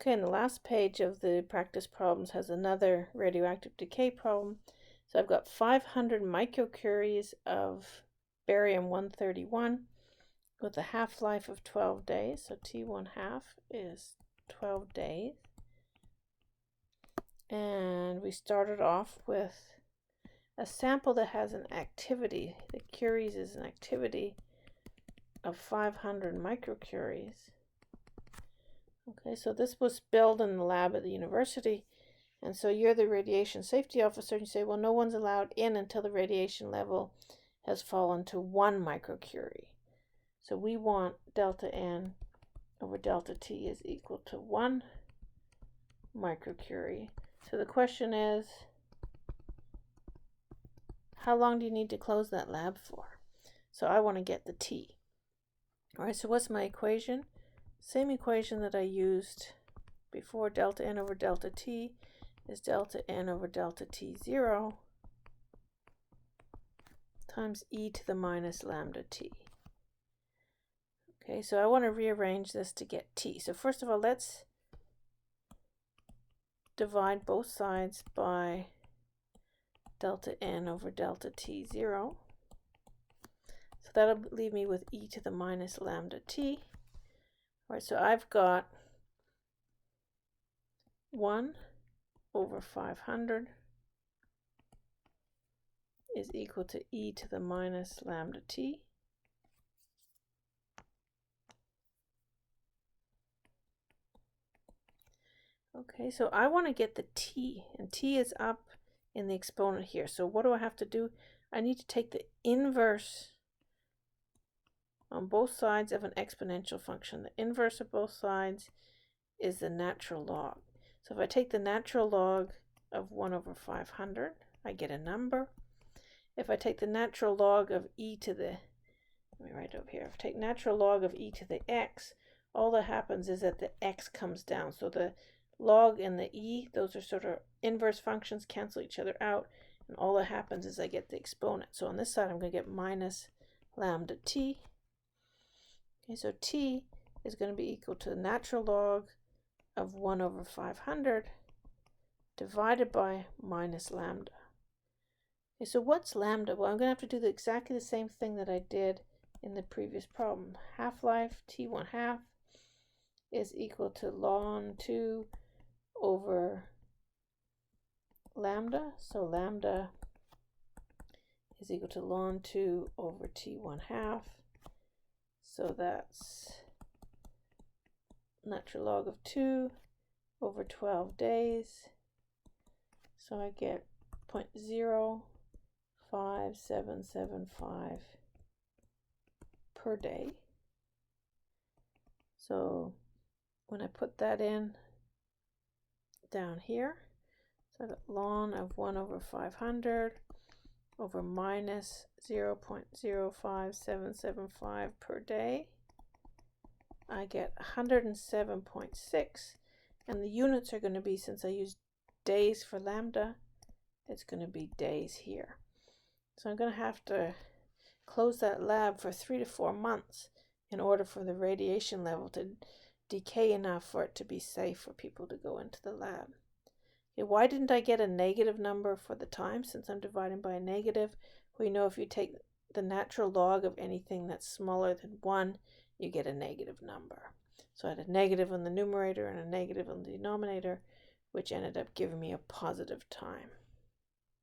Okay, and the last page of the practice problems has another radioactive decay problem. So I've got 500 microcuries of barium-131 with a half-life of 12 days. So T1 half is 12 days. And we started off with a sample that has an activity. The curies is an activity of 500 microcuries. Okay, so this was built in the lab at the university, and so you're the radiation safety officer, and you say, well, no one's allowed in until the radiation level has fallen to 1 microcurie. So we want delta N over delta T is equal to 1 microcurie. So the question is, how long do you need to close that lab for? So I want to get the T. All right, so what's my equation? Same equation that I used before. Delta N over delta T is delta N over delta T0 times e to the minus lambda T. Okay, so I want to rearrange this to get T. So first of all, let's divide both sides by delta N over delta T0. So that'll leave me with e to the minus lambda T. All right, so I've got 1 over 500 is equal to e to the minus lambda T. Okay, so I want to get the T, and T is up in the exponent here. So what do I have to do? I need to take the inverse on both sides of an exponential function. The inverse of both sides is the natural log. So if I take the natural log of 1 over 500, I get a number. If I take the natural log of e to the, let me write over here, if I take natural log of e to the x, all that happens is that the x comes down. So the log and the e, those are sort of inverse functions, cancel each other out, and all that happens is I get the exponent. So on this side, I'm going to get minus lambda T. Okay, so T is going to be equal to the natural log of 1 over 500 divided by minus lambda. Okay, so what's lambda? Well, I'm going to have to do exactly the same thing that I did in the previous problem. Half-life, T1 half, is equal to ln 2 over lambda. So lambda is equal to ln 2 over T1 half. So that's natural log of 2 over 12 days. So I get 0.05775 per day. So when I put that in down here, so I got ln of 1 over 500 over minus 0.05775 per day. I get 107.6, and the units are going to be, since I use days for lambda, it's going to be days here. So I'm going to have to close that lab for 3 to 4 months in order for the radiation level to decay enough for it to be safe for people to go into the lab. Okay, why didn't I get a negative number for the time, since I'm dividing by a negative? We know if you take the natural log of anything that's smaller than 1, you get a negative number. So I had a negative on the numerator and a negative on the denominator, which ended up giving me a positive time.